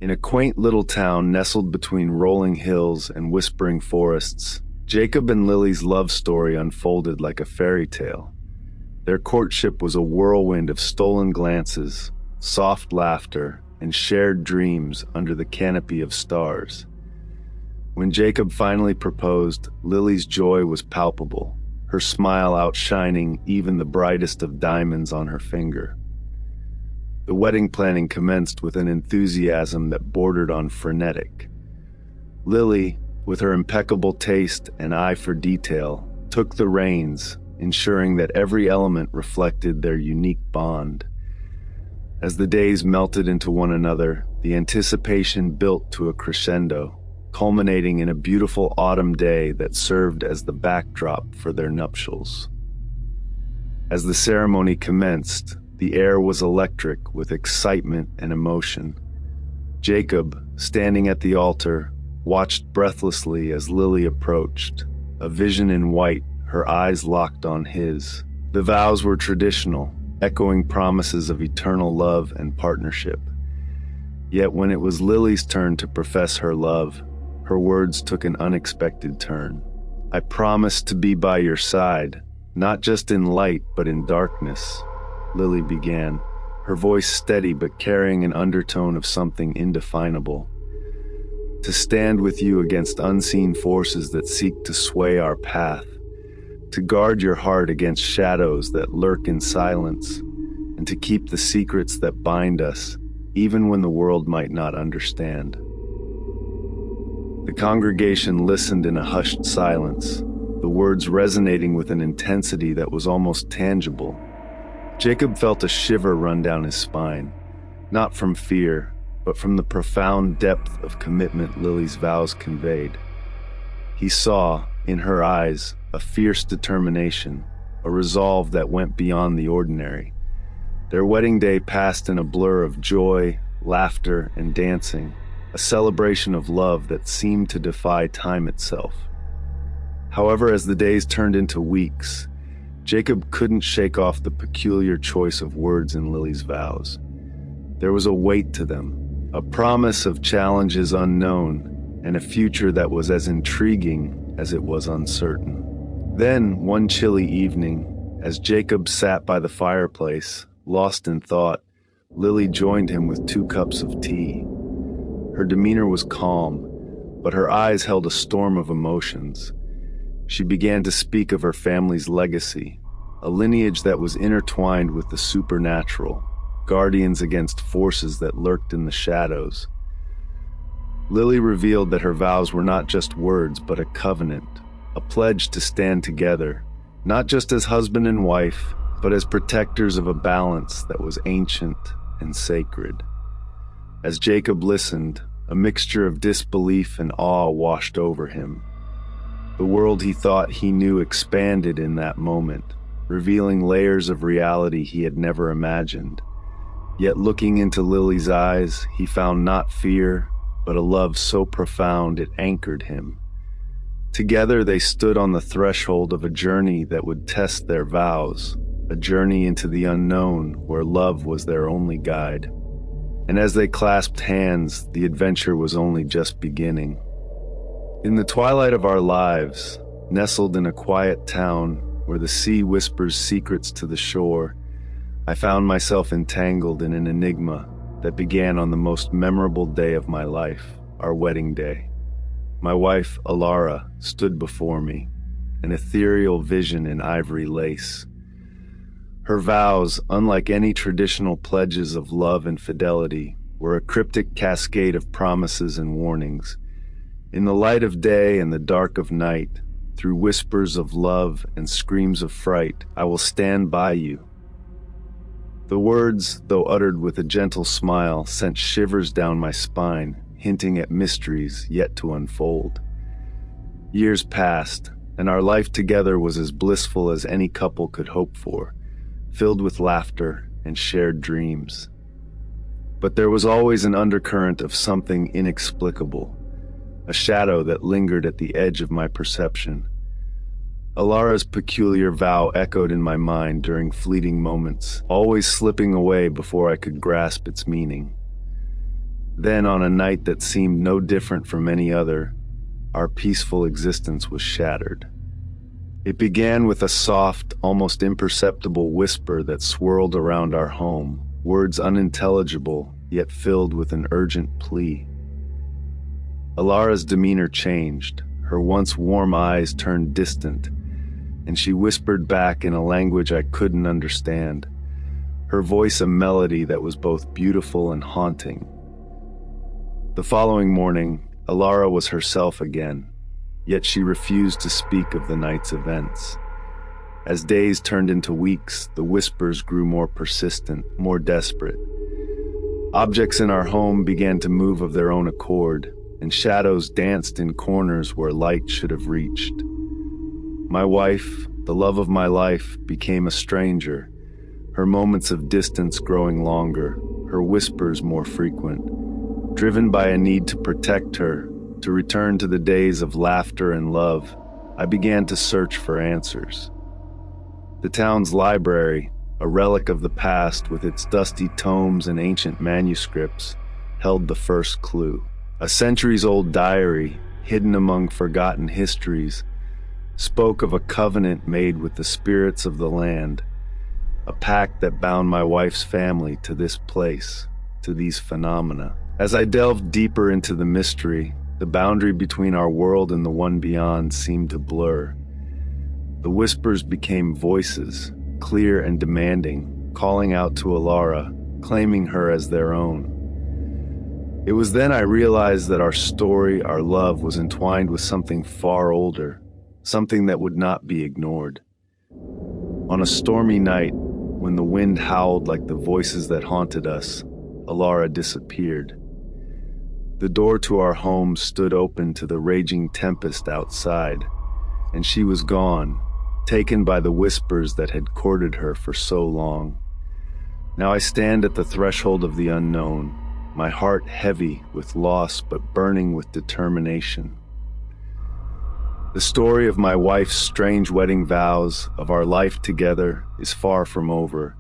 In a quaint little town nestled between rolling hills and whispering forests, Jacob and Lily's love story unfolded like a fairy tale. Their courtship was a whirlwind of stolen glances, soft laughter, and shared dreams under the canopy of stars. When Jacob finally proposed, Lily's joy was palpable, her smile outshining even the brightest of diamonds on her finger. The wedding planning commenced with an enthusiasm that bordered on frenetic. Lily, with her impeccable taste and eye for detail, took the reins, ensuring that every element reflected their unique bond. As the days melted into one another, the anticipation built to a crescendo, culminating in a beautiful autumn day that served as the backdrop for their nuptials. As the ceremony commenced, the air was electric with excitement and emotion. Jacob, standing at the altar, watched breathlessly as Lily approached, a vision in white, her eyes locked on his. The vows were traditional, echoing promises of eternal love and partnership. Yet when it was Lily's turn to profess her love, her words took an unexpected turn. "I promise to be by your side, not just in light but in darkness," Lily began, her voice steady but carrying an undertone of something indefinable. "To stand with you against unseen forces that seek to sway our path, to guard your heart against shadows that lurk in silence, and to keep the secrets that bind us, even when the world might not understand." The congregation listened in a hushed silence, the words resonating with an intensity that was almost tangible. Jacob felt a shiver run down his spine, not from fear, but from the profound depth of commitment Lily's vows conveyed. He saw, in her eyes, a fierce determination, a resolve that went beyond the ordinary. Their wedding day passed in a blur of joy, laughter, and dancing, a celebration of love that seemed to defy time itself. However, as the days turned into weeks, Jacob couldn't shake off the peculiar choice of words in Lily's vows. There was a weight to them, a promise of challenges unknown, and a future that was as intriguing as it was uncertain. Then, one chilly evening, as Jacob sat by the fireplace, lost in thought, Lily joined him with 2 cups of tea. Her demeanor was calm, but her eyes held a storm of emotions. She began to speak of her family's legacy, a lineage that was intertwined with the supernatural, guardians against forces that lurked in the shadows. Lily revealed that her vows were not just words, but a covenant, a pledge to stand together, not just as husband and wife, but as protectors of a balance that was ancient and sacred. As Jacob listened, a mixture of disbelief and awe washed over him. The world he thought he knew expanded in that moment, revealing layers of reality he had never imagined. Yet looking into Lily's eyes, he found not fear, but a love so profound it anchored him. Together they stood on the threshold of a journey that would test their vows, a journey into the unknown where love was their only guide. And as they clasped hands, the adventure was only just beginning. In the twilight of our lives, nestled in a quiet town where the sea whispers secrets to the shore, I found myself entangled in an enigma that began on the most memorable day of my life, our wedding day. My wife, Alara, stood before me, an ethereal vision in ivory lace. Her vows, unlike any traditional pledges of love and fidelity, were a cryptic cascade of promises and warnings. In the light of day and the dark of night, through whispers of love and screams of fright, I will stand by you. The words, though uttered with a gentle smile, sent shivers down my spine, hinting at mysteries yet to unfold. Years passed, and our life together was as blissful as any couple could hope for, filled with laughter and shared dreams. But there was always an undercurrent of something inexplicable, a shadow that lingered at the edge of my perception. Alara's peculiar vow echoed in my mind during fleeting moments, always slipping away before I could grasp its meaning. Then, on a night that seemed no different from any other, our peaceful existence was shattered. It began with a soft, almost imperceptible whisper that swirled around our home, words unintelligible, yet filled with an urgent plea. Alara's demeanor changed. Her once warm eyes turned distant, and she whispered back in a language I couldn't understand, her voice a melody that was both beautiful and haunting. The following morning, Alara was herself again, yet she refused to speak of the night's events. As days turned into weeks, the whispers grew more persistent, more desperate. Objects in our home began to move of their own accord, and shadows danced in corners where light should have reached. My wife, the love of my life, became a stranger, her moments of distance growing longer, her whispers more frequent. Driven by a need to protect her, to return to the days of laughter and love, I began to search for answers. The town's library, a relic of the past with its dusty tomes and ancient manuscripts, held the first clue. A centuries-old diary, hidden among forgotten histories, spoke of a covenant made with the spirits of the land, a pact that bound my wife's family to this place, to these phenomena. As I delved deeper into the mystery, the boundary between our world and the one beyond seemed to blur. The whispers became voices, clear and demanding, calling out to Alara, claiming her as their own. It was then I realized that our story, our love, was entwined with something far older, something that would not be ignored. On a stormy night, when the wind howled like the voices that haunted us, Alara disappeared. The door to our home stood open to the raging tempest outside, and she was gone, taken by the whispers that had courted her for so long. Now I stand at the threshold of the unknown, my heart heavy with loss but burning with determination. The story of my wife's strange wedding vows, of our life together, is far from over.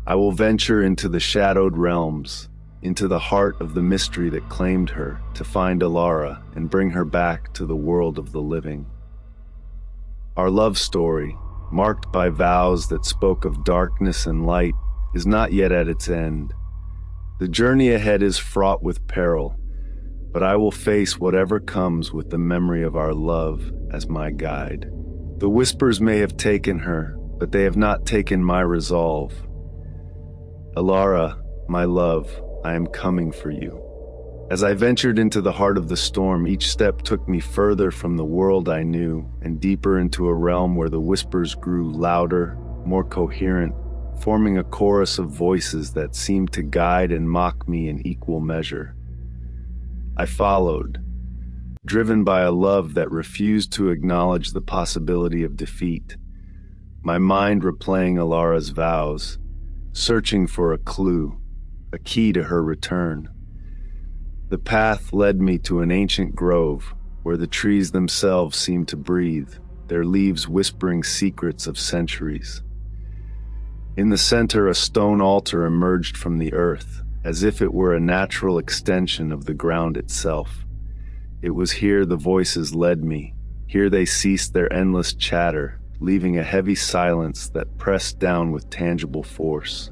I will venture into the shadowed realms, into the heart of the mystery that claimed her, to find Alara and bring her back to the world of the living. Our love story, marked by vows that spoke of darkness and light, is not yet at its end. The journey ahead is fraught with peril, but I will face whatever comes with the memory of our love as my guide. The whispers may have taken her, but they have not taken my resolve. Alara, my love, I am coming for you. As I ventured into the heart of the storm, each step took me further from the world I knew and deeper into a realm where the whispers grew louder, more coherent, forming a chorus of voices that seemed to guide and mock me in equal measure. I followed, driven by a love that refused to acknowledge the possibility of defeat, my mind replaying Alara's vows, searching for a clue, a key to her return. The path led me to an ancient grove where the trees themselves seemed to breathe, their leaves whispering secrets of centuries. In the center, a stone altar emerged from the earth, as if it were a natural extension of the ground itself. It was here the voices led me. Here they ceased their endless chatter, leaving a heavy silence that pressed down with tangible force.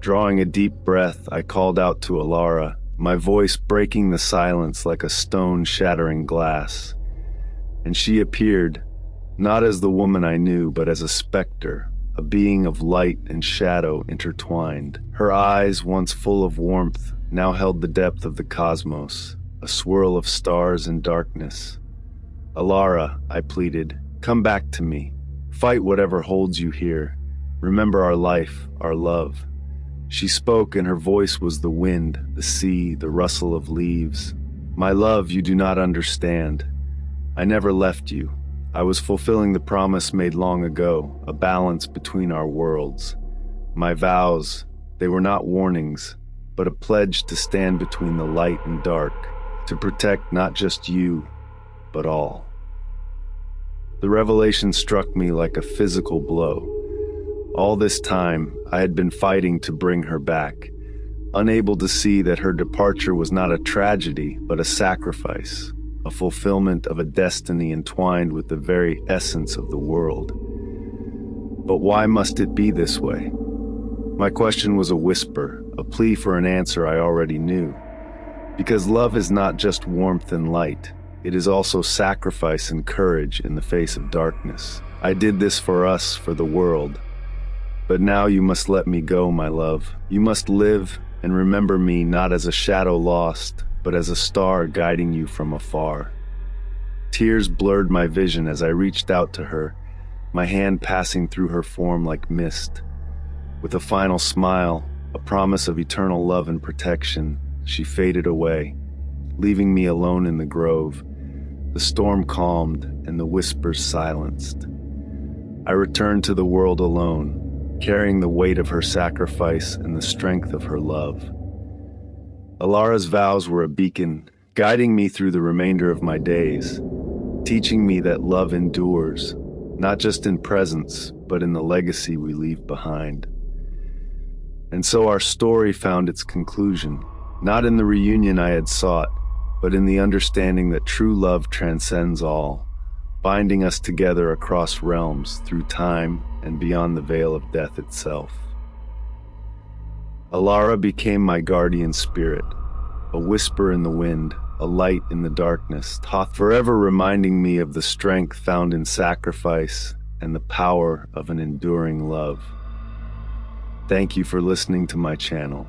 Drawing a deep breath, I called out to Alara, my voice breaking the silence like a stone shattering glass. And she appeared, not as the woman I knew, but as a specter, a being of light and shadow intertwined. Her eyes, once full of warmth, now held the depth of the cosmos, a swirl of stars and darkness. Alara, I pleaded, come back to me. Fight whatever holds you here. Remember our life, our love. She spoke, and her voice was the wind, the sea, the rustle of leaves. My love, you do not understand. I never left you. I was fulfilling the promise made long ago, a balance between our worlds. My vows, they were not warnings, but a pledge to stand between the light and dark, to protect not just you, but all. The revelation struck me like a physical blow. All this time, I had been fighting to bring her back, unable to see that her departure was not a tragedy, but a sacrifice, a fulfillment of a destiny entwined with the very essence of the world. But why must it be this way? My question was a whisper, a plea for an answer I already knew. Because love is not just warmth and light, it is also sacrifice and courage in the face of darkness. I did this for us, for the world. But now you must let me go, my love. You must live and remember me not as a shadow lost, but as a star guiding you from afar. Tears blurred my vision as I reached out to her, my hand passing through her form like mist. With a final smile, a promise of eternal love and protection, she faded away, leaving me alone in the grove. The storm calmed and the whispers silenced. I returned to the world alone, carrying the weight of her sacrifice and the strength of her love. Alara's vows were a beacon, guiding me through the remainder of my days, teaching me that love endures, not just in presence, but in the legacy we leave behind. And so our story found its conclusion, not in the reunion I had sought, but in the understanding that true love transcends all, binding us together across realms through time and beyond the veil of death itself. Alara became my guardian spirit, a whisper in the wind, a light in the darkness, forever reminding me of the strength found in sacrifice and the power of an enduring love. Thank you for listening to my channel.